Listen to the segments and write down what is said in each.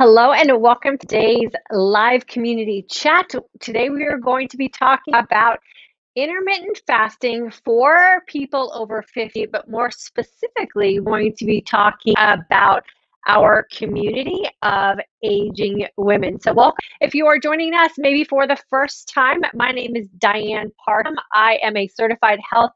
Hello and welcome to today's live community chat. Today we are going to be talking about intermittent fasting for people over 50, but more specifically, going to be talking about our community of aging women. So welcome. If you are joining us maybe for the first time, my name is Ann Parham. I am a certified health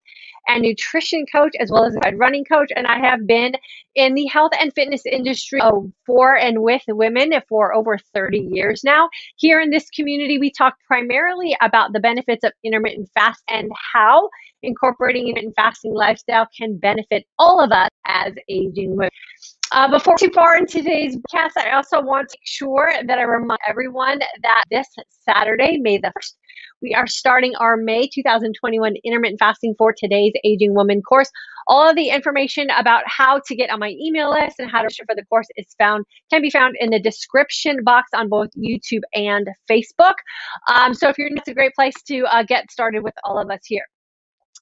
and nutrition coach as well as a running coach, and I have been in the health and fitness industry for and with women for over 30 years now. Here in this community, we talk primarily about the benefits of intermittent fast and how incorporating intermittent fasting lifestyle can benefit all of us as aging women. Before too far in today's podcast, I also want to make sure that I remind everyone that this Saturday, May the 1st, we are starting our May 2021 Intermittent Fasting for Today's Aging Woman course. All of the information about how to get on my email list and how to register for the course can be found in the description box on both YouTube and Facebook. So if you're, it's a great place to get started with all of us here.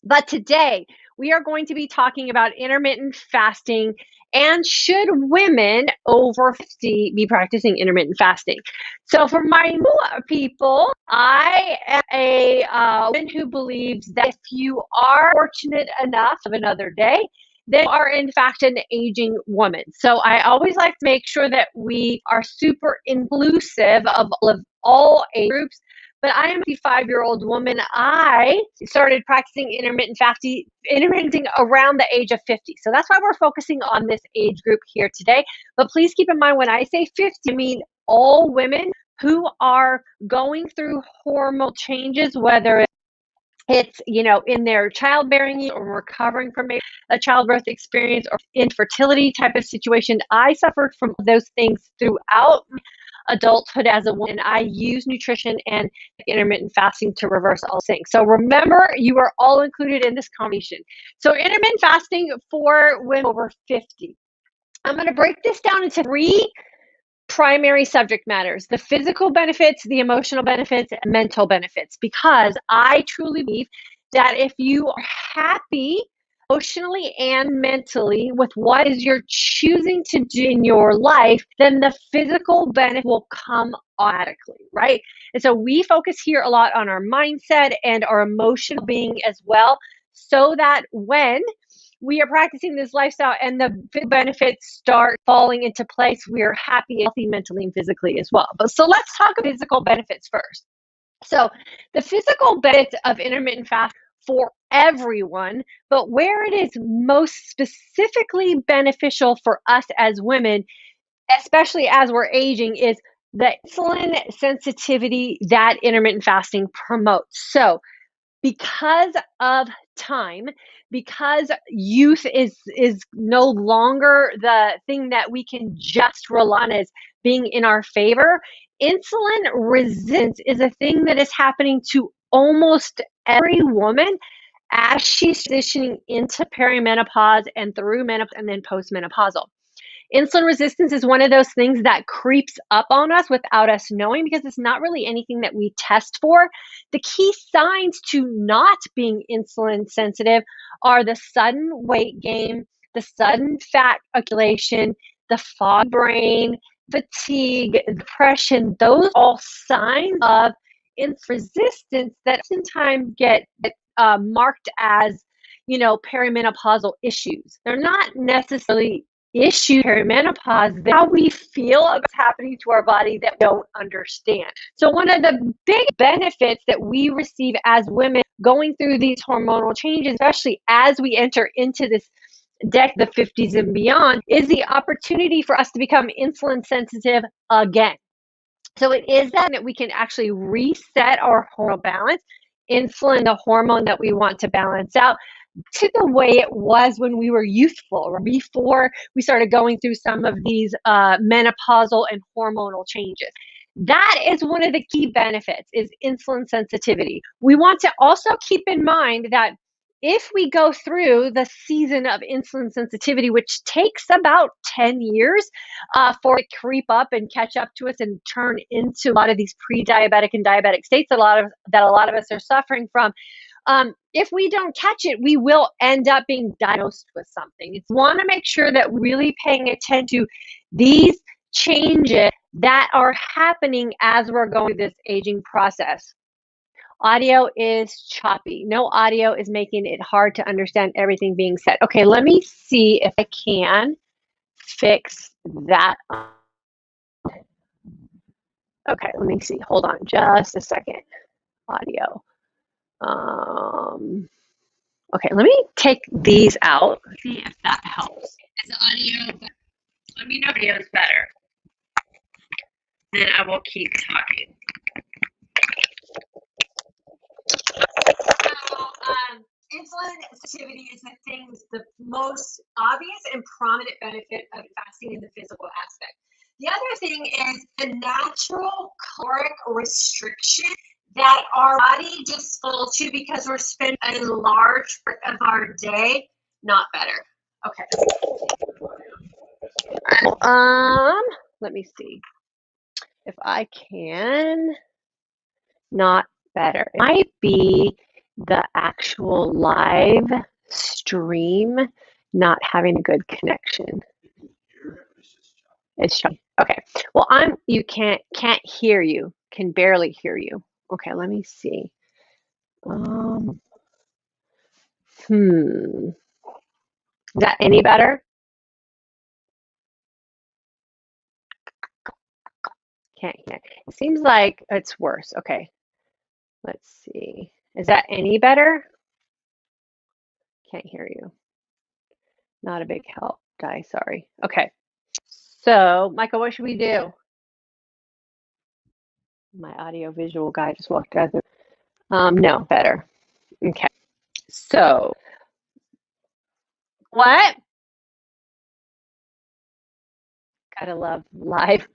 But today we are going to be talking about intermittent fasting and should women over 50 be practicing intermittent fasting. So for my new people, I am a woman who believes that if you are fortunate enough of another day, they are in fact an aging woman. So I always like to make sure that we are super inclusive of all age groups. But I am a 55-year-old woman. I started practicing intermittent fasting around the age of 50. So that's why we're focusing on this age group here today. But please keep in mind, when I say 50, I mean all women who are going through hormonal changes, whether it's, in their childbearing or recovering from a childbirth experience or infertility type of situation. I suffered from those things throughout adulthood as a woman. I use nutrition and intermittent fasting to reverse all things. So remember, you are all included in this conversation. So intermittent fasting for women over 50. I'm going to break this down into three primary subject matters: the physical benefits, the emotional benefits, and mental benefits, because I truly believe that if you are happy emotionally and mentally with what is you're choosing to do in your life, then the physical benefit will come automatically, right? And so we focus here a lot on our mindset and our emotional being as well, so that when we are practicing this lifestyle and the benefits start falling into place, we are happy, healthy mentally and physically as well. But so let's talk about physical benefits first. So the physical benefits of intermittent fast for everyone, but where it is most specifically beneficial for us as women, especially as we're aging, is the insulin sensitivity that intermittent fasting promotes. So because of time, because youth is no longer the thing that we can just rely on as being in our favor, insulin resistance is a thing that is happening to almost every woman as she's transitioning into perimenopause and through menopause and then postmenopausal. Insulin resistance is one of those things that creeps up on us without us knowing, because it's not really anything that we test for. The key signs to not being insulin sensitive are the sudden weight gain, the sudden fat accumulation, the fog brain, fatigue, depression. Those are all signs of insulin resistance that oftentimes get marked as, perimenopausal issues. They're not necessarily issue perimenopause, how we feel about what's happening to our body that we don't understand. So one of the big benefits that we receive as women going through these hormonal changes, especially as we enter into this decade, the 50s and beyond, is the opportunity for us to become insulin sensitive again. So it is that we can actually reset our hormonal balance, insulin, the hormone that we want to balance out, to the way it was when we were youthful, or before we started going through some of these menopausal and hormonal changes. That is one of the key benefits, is insulin sensitivity. We want to also keep in mind that if we go through the season of insulin sensitivity, which takes about 10 years for it to creep up and catch up to us and turn into a lot of these pre-diabetic and diabetic states that a lot of us are suffering from, if we don't catch it, we will end up being diagnosed with something. It's want to make sure that we're really paying attention to these changes that are happening as we're going through this aging process. Audio is choppy. No audio is making it hard to understand everything being said. Okay, let me see if I can fix that. Okay, let me see. Hold on just a second. Audio. Okay, let me take these out. See if that helps. Is the audio better? Let me know if audio is better. Then I will keep talking. So, insulin sensitivity is the most obvious and prominent benefit of fasting in the physical aspect. The other thing is the natural caloric restriction that our body just falls to because we're spending a large part of our day not better. Okay. Let me see if I can not better. It might be the actual live stream not having a good connection. It's choppy. Okay. Well, you can't hear you. Can barely hear you. Okay, let me see. Is that any better? Can't hear. It seems like it's worse. Okay. Let's see. Is that any better? Can't hear you. Not a big help, guys. Sorry. Okay. So, Michael, what should we do? My audio visual guy just walked out. No, better. Okay. So, what? Gotta love live.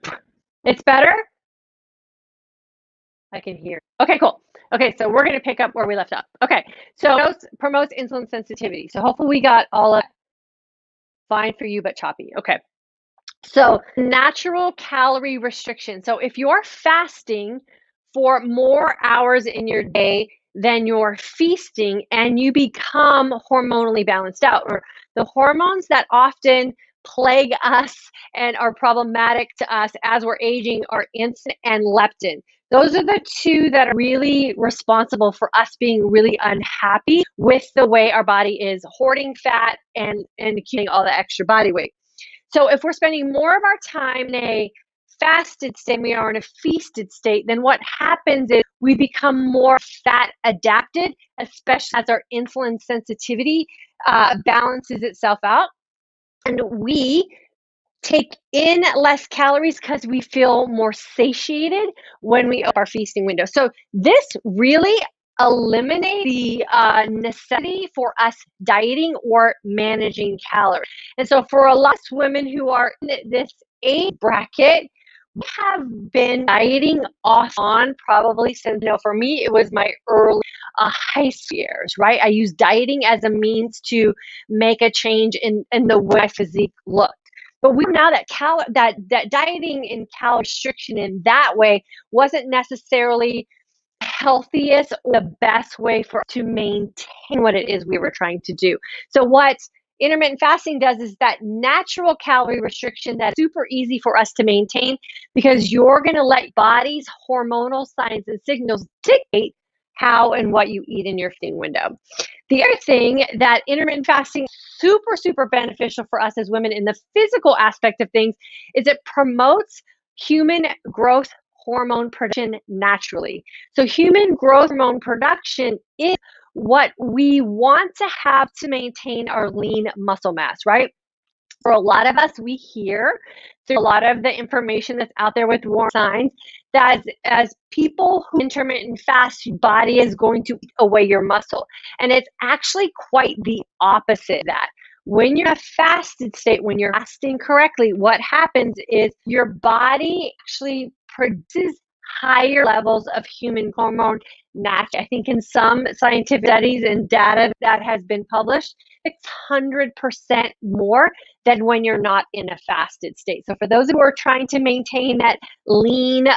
It's better? I can hear. Okay, cool. Okay, so we're gonna pick up where we left off. Okay, so promotes insulin sensitivity. So hopefully we got all of fine for you, but choppy. Okay. So natural calorie restriction. So if you're fasting for more hours in your day than you're feasting and you become hormonally balanced out, or the hormones that often plague us and are problematic to us as we're aging are insulin and leptin. Those are the two that are really responsible for us being really unhappy with the way our body is hoarding fat and accumulating all the extra body weight. So if we're spending more of our time in a fasted state than we are in a feasted state, then what happens is we become more fat adapted, especially as our insulin sensitivity balances itself out. And we take in less calories because we feel more satiated when we open our feasting window. So this really eliminates the necessity for us dieting or managing calories. And so for a lot of women who are in this age bracket, we have been dieting off on probably since, for me, it was my early high school years, right? I used dieting as a means to make a change in the way my physique looked. But we know that that dieting and calorie restriction in that way wasn't necessarily the healthiest or the best way for us to maintain what it is we were trying to do. So what intermittent fasting does is that natural calorie restriction that's super easy for us to maintain because you're going to let body's hormonal signs and signals dictate how and what you eat in your feeding window. The other thing that intermittent fasting is super beneficial for us as women in the physical aspect of things is it promotes human growth hormone production naturally. So human growth hormone production is what we want to have to maintain our lean muscle mass, right? For a lot of us, we hear through a lot of the information that's out there with warning signs that as people who intermittent fast, your body is going to eat away your muscle. And it's actually quite the opposite of that. When you're in a fasted state, when you're fasting correctly, what happens is your body actually produces higher levels of human hormone naturally. I think in some scientific studies and data that has been published, it's 100% more than when you're not in a fasted state. So for those who are trying to maintain that lean,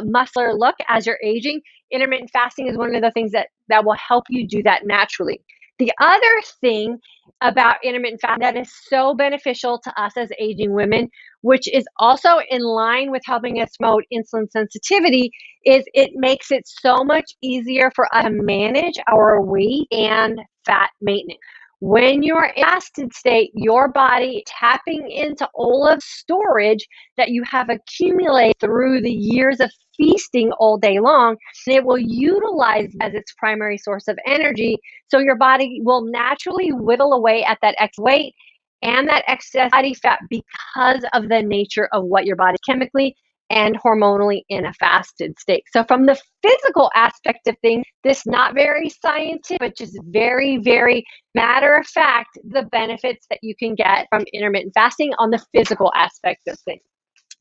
muscular look as you're aging, intermittent fasting is one of the things that will help you do that naturally. The other thing about intermittent fasting that is so beneficial to us as aging women, which is also in line with helping us promote insulin sensitivity, is it makes it so much easier for us to manage our weight and fat maintenance. When you're in fasted state, your body tapping into all of storage that you have accumulated through the years of feasting all day long, and it will utilize as its primary source of energy. So your body will naturally whittle away at that excess weight and that excess body fat because of the nature of what your body chemically and hormonally in a fasted state. So from the physical aspect of things, this not very scientific, but just very, very matter of fact, the benefits that you can get from intermittent fasting on the physical aspect of things.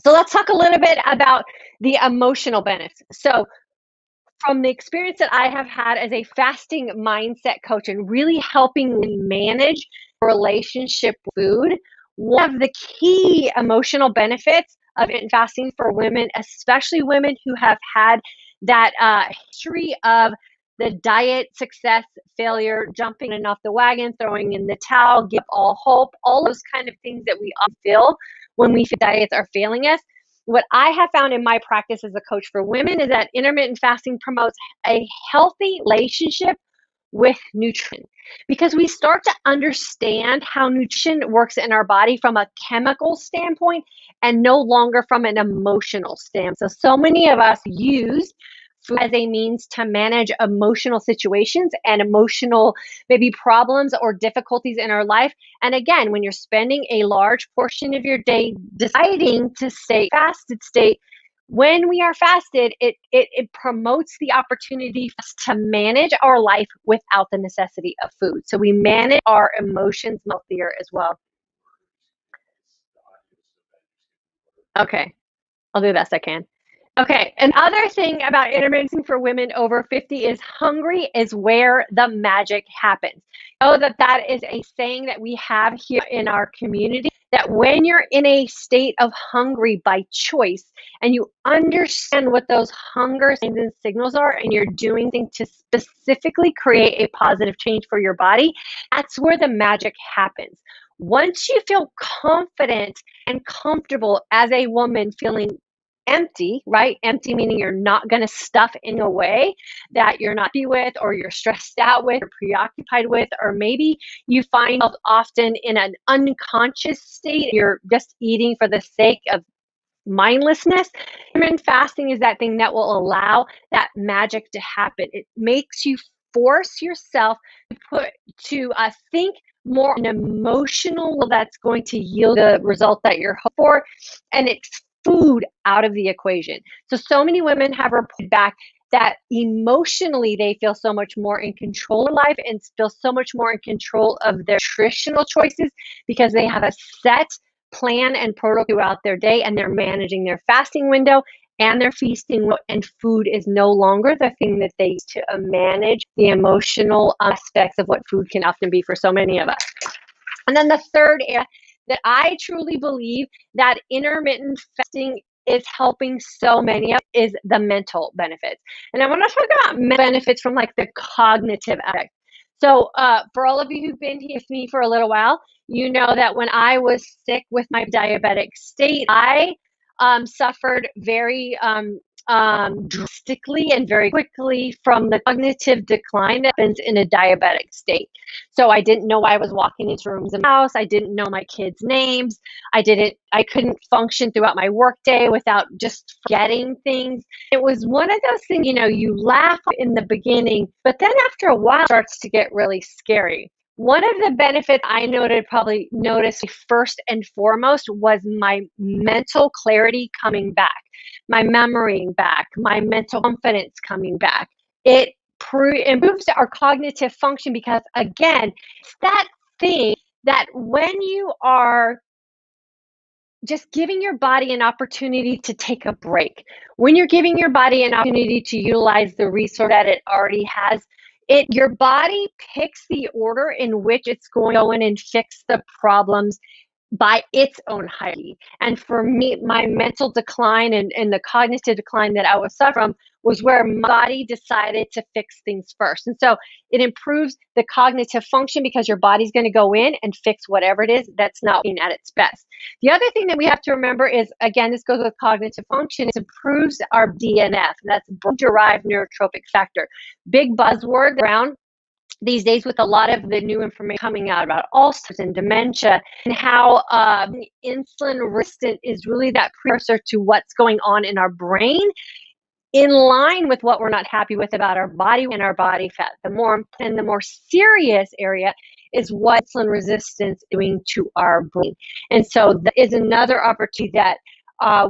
So let's talk a little bit about the emotional benefits. So from the experience that I have had as a fasting mindset coach and really helping me manage relationship with food, one of the key emotional benefits of intermittent fasting for women, especially women who have had that history of the diet success failure, jumping in off the wagon, throwing in the towel, give all hope, all those kind of things that we all feel when we feel diets are failing us. What I have found in my practice as a coach for women is that intermittent fasting promotes a healthy relationship with nutrition, because we start to understand how nutrition works in our body from a chemical standpoint and no longer from an emotional standpoint. So many of us use food as a means to manage emotional situations and emotional maybe problems or difficulties in our life. And again, when you're spending a large portion of your day deciding to stay fasted state, when we are fasted, it promotes the opportunity for us to manage our life without the necessity of food. So we manage our emotions healthier as well. Okay, I'll do the best I can. Okay, another thing about intermittent for women over 50 is hungry is where the magic happens. Oh, that is a saying that we have here in our community, that when you're in a state of hungry by choice and you understand what those hunger signs and signals are, and you're doing things to specifically create a positive change for your body, that's where the magic happens. Once you feel confident and comfortable as a woman feeling empty, right? Empty meaning you're not going to stuff in a way that you're not happy with, or you're stressed out with, or preoccupied with, or maybe you find yourself often in an unconscious state. You're just eating for the sake of mindlessness. Intermittent fasting is that thing that will allow that magic to happen. It makes you force yourself to think more an emotional that's going to yield the result that you're hoping for, and it's food out of the equation. So many women have reported back that emotionally they feel so much more in control of life and feel so much more in control of their nutritional choices because they have a set plan and protocol throughout their day, and they're managing their fasting window and their feasting, and food is no longer the thing that they use to manage the emotional aspects of what food can often be for so many of us. And then the third area that I truly believe that intermittent fasting is helping so many of is the mental benefits. And I want to talk about benefits from like the cognitive aspect. So for all of you who've been here with me for a little while, you know that when I was sick with my diabetic state, I suffered very drastically and very quickly from the cognitive decline that happens in a diabetic state. So I didn't know I was walking into rooms in the house. I didn't know my kids' names. I couldn't function throughout my workday without just forgetting things. It was one of those things, you laugh in the beginning, but then after a while it starts to get really scary. One of the benefits I probably noticed first and foremost was my mental clarity coming back, my memory back, my mental confidence coming back. It improves our cognitive function because, again, it's that thing that when you are just giving your body an opportunity to take a break, when you're giving your body an opportunity to utilize the resource that it already has, your body picks the order in which it's going to go in and fix the problems by its own hierarchy. And for me, my mental decline and the cognitive decline that I was suffering from was where my body decided to fix things first. And so it improves the cognitive function because your body's going to go in and fix whatever it is that's not being at its best. The other thing that we have to remember is, again, this goes with cognitive function, it improves our BNF, and that's brain-derived neurotrophic factor. Big buzzword around these days with a lot of the new information coming out about Alzheimer's and dementia, and how insulin resistant is really that precursor to what's going on in our brain, in line with what we're not happy with about our body and our body fat. The more serious area is what insulin resistance is doing to our brain. And so that is another opportunity that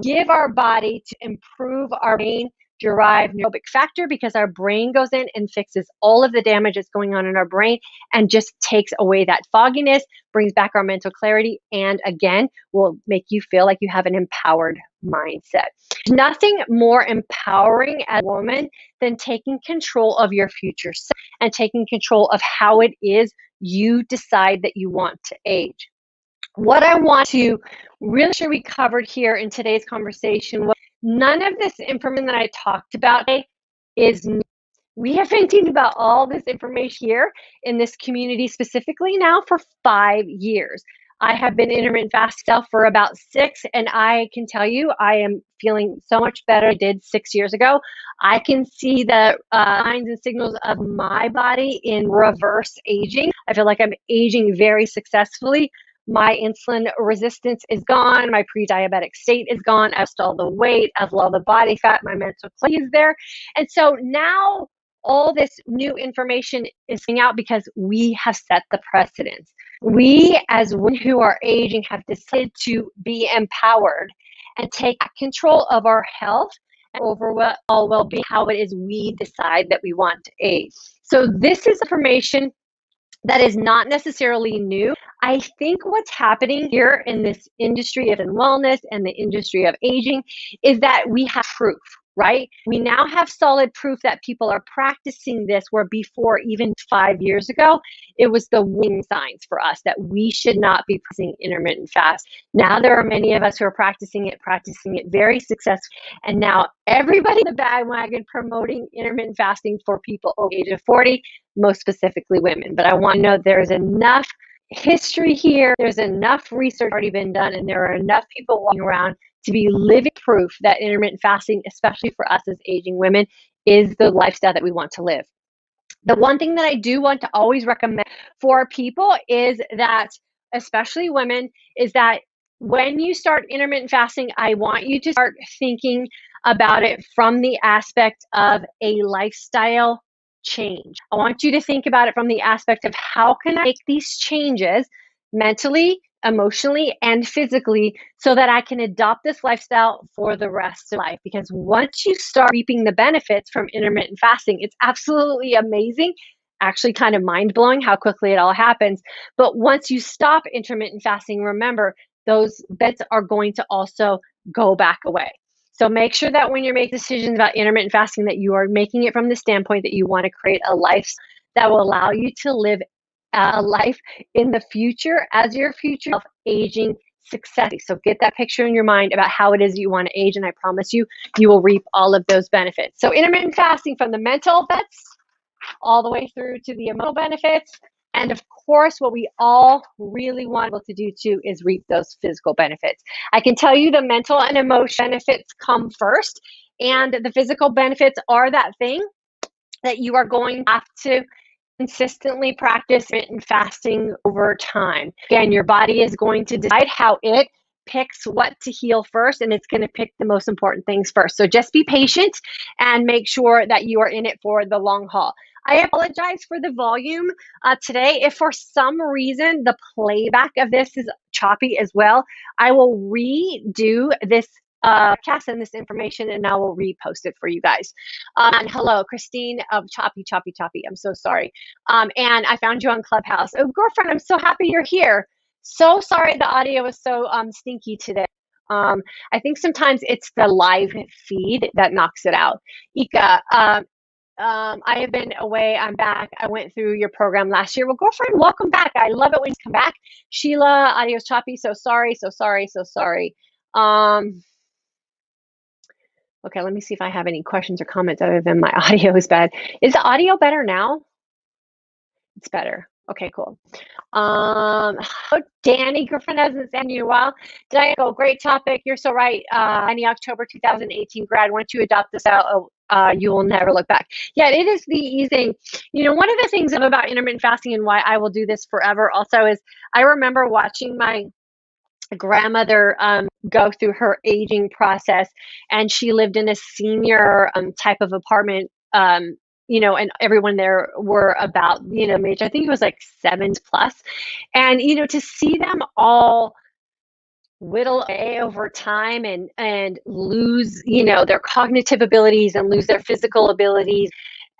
give our body to improve our brain derived neurotrophic factor, because our brain goes in and fixes all of the damage that's going on in our brain and just takes away that fogginess, brings back our mental clarity, and again, will make you feel like you have an empowered mindset. Nothing more empowering as a woman than taking control of your future self and taking control of how it is you decide that you want to age. What I want to really sure we covered here in today's conversation was none of this information that I talked about today is new. We have been thinking about all this information here in this community specifically now for 5 years. I have been intermittent fasting for about 6, and I can tell you I am feeling so much better than I did 6 years ago. I can see the signs and signals of my body in reverse aging. I feel like I'm aging very successfully. My insulin resistance is gone. My pre-diabetic state is gone. I've lost all the weight. I've lost the body fat. My mental clarity is there. And so now all this new information is coming out because we have set the precedence. We, as women who are aging, have decided to be empowered and take control of our health and overall well-being, how it is we decide that we want to age. So this is information that is not necessarily new. I think what's happening here in this industry of wellness and the industry of aging is that we have proof, right? We now have solid proof that people are practicing this, where before, even 5 years ago, it was the warning signs for us that we should not be practicing intermittent fast. Now there are many of us who are practicing it very successfully. And now everybody in the bandwagon promoting intermittent fasting for people over the age of 40, most specifically women. But I want to know there's enough history here, there's enough research already been done, and there are enough people walking around to be living proof that intermittent fasting, especially for us as aging women, is the lifestyle that we want to live. The one thing that I do want to always recommend for people is that, especially women, is that when you start intermittent fasting, I want you to start thinking about it from the aspect of a lifestyle change. I want you to think about it from the aspect of how can I make these changes mentally, emotionally, and physically so that I can adopt this lifestyle for the rest of life. Because once you start reaping the benefits from intermittent fasting, it's absolutely amazing, actually kind of mind-blowing how quickly it all happens. But once you stop intermittent fasting, remember, those bets are going to also go back away. So make sure that when you're making decisions about intermittent fasting, that you are making it from the standpoint that you want to create a life that will allow you to live a life in the future as your future self, aging successfully. So get that picture in your mind about how it is you want to age, and I promise you, you will reap all of those benefits. So intermittent fasting, from the mental benefits all the way through to the emotional benefits. And of course, what we all really want to do too is reap those physical benefits. I can tell you the mental and emotional benefits come first, and the physical benefits are that thing that you are going to have to consistently practice intermittent fasting over time. Again, your body is going to decide how it picks what to heal first, and it's going to pick the most important things first. So just be patient and make sure that you are in it for the long haul. I apologize for the volume today. If for some reason the playback of this is choppy as well, I will redo this cast and this information, and I will repost it for you guys. And hello, Christine of Choppy. I'm so sorry. And I found you on Clubhouse. Oh, girlfriend, I'm so happy you're here. So sorry the audio was so stinky today. I think sometimes it's the live feed that knocks it out. Ika, I have been away. I'm back. I went through your program last year. Well, girlfriend, welcome back. I love it when you come back. Sheila, audio's choppy. So sorry. So sorry. So sorry. Okay, let me see if I have any questions or comments other than my audio is bad. Is the audio better now? It's better. Okay, cool. Oh, Danny, girlfriend hasn't sent you a while. Diane, go, great topic. You're so right. Any October 2018 grad, once you adopt this out, you will never look back. Yeah, it is the easy thing. You know, one of the things about intermittent fasting and why I will do this forever also is I remember watching my grandmother go through her aging process, and she lived in a senior type of apartment, you know, and everyone there were about, you know, age, I think it was like 70 plus. And, you know, to see them all whittle away over time and lose, you know, their cognitive abilities and lose their physical abilities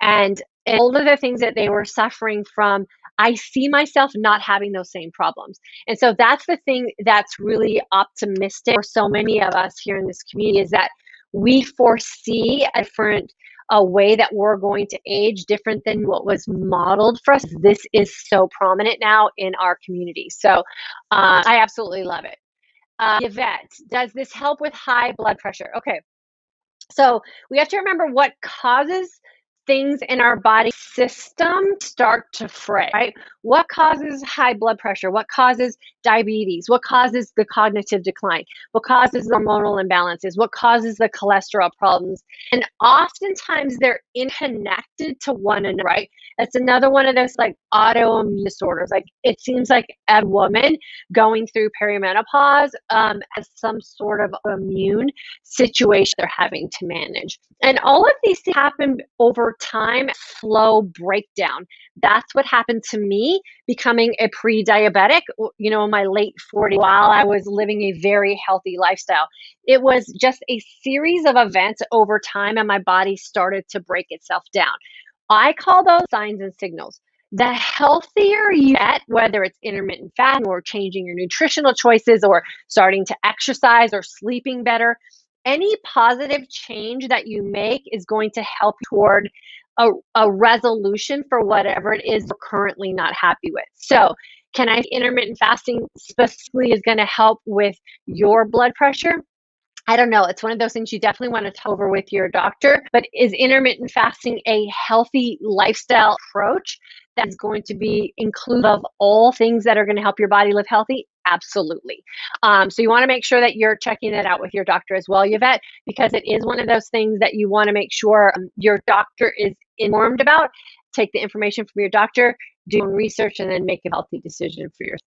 and all of the things that they were suffering from, I see myself not having those same problems. And so that's the thing that's really optimistic for so many of us here in this community, is that we foresee a different a way that we're going to age different than what was modeled for us. This is so prominent now in our community. So I absolutely love it. Yvette, does this help with high blood pressure? Okay, so we have to remember what causes things in our body system start to fray, right? What causes high blood pressure? What causes diabetes? What causes the cognitive decline? What causes the hormonal imbalances? What causes the cholesterol problems? And oftentimes they're interconnected to one another, right? That's another one of those like autoimmune disorders. Like it seems like a woman going through perimenopause as some sort of immune situation they're having to manage. And all of these things happen over time, slow breakdown. That's what happened to me becoming a pre-diabetic, you know, in my late 40s while I was living a very healthy lifestyle. It was just a series of events over time, and my body started to break itself down. I call those signs and signals. The healthier you get, whether it's intermittent fasting or changing your nutritional choices or starting to exercise or sleeping better, any positive change that you make is going to help toward a resolution for whatever it is we're currently not happy with. So can I intermittent fasting specifically is going to help with your blood pressure? I don't know. It's one of those things you definitely want to talk over with your doctor. But is intermittent fasting a healthy lifestyle approach that is going to be inclusive of all things that are going to help your body live healthy? Absolutely. So you want to make sure that you're checking that out with your doctor as well, Yvette, because it is one of those things that you want to make sure your doctor is informed about. Take the information from your doctor, do your own research, and then make a healthy decision for yourself.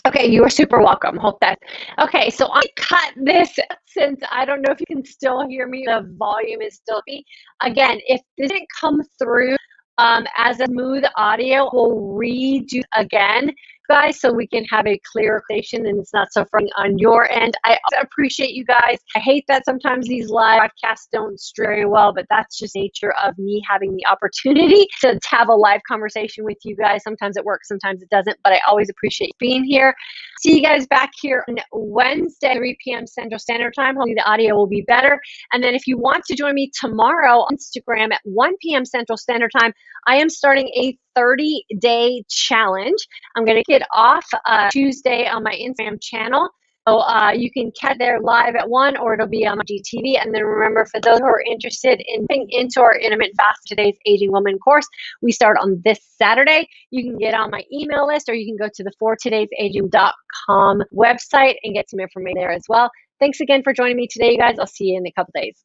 Okay, you are super welcome. Hope that. Okay, so I cut this since I don't know if you can still hear me. The volume is still me. Again, if this didn't come through as a smooth audio, we'll redo again, guys, so we can have a clear station and it's not suffering on your end. I also appreciate you guys. I hate that sometimes these live podcasts don't stream very well, but that's just nature of me having the opportunity to have a live conversation with you guys. Sometimes it works, sometimes it doesn't, but I always appreciate being here. See you guys back here on Wednesday, 3 p.m. Central Standard Time. Hopefully the audio will be better. And then if you want to join me tomorrow on Instagram at 1 p.m. Central Standard Time, I am starting a 30-day challenge. I'm going to get off Tuesday on my Instagram channel. So you can catch there live at 1, or it'll be on my GTV. And then remember, for those who are interested in getting into our Intermittent Fast Today's Aging Woman course, we start on this Saturday. You can get on my email list, or you can go to the fortodaysaging.com website and get some information there as well. Thanks again for joining me today, you guys. I'll see you in a couple days.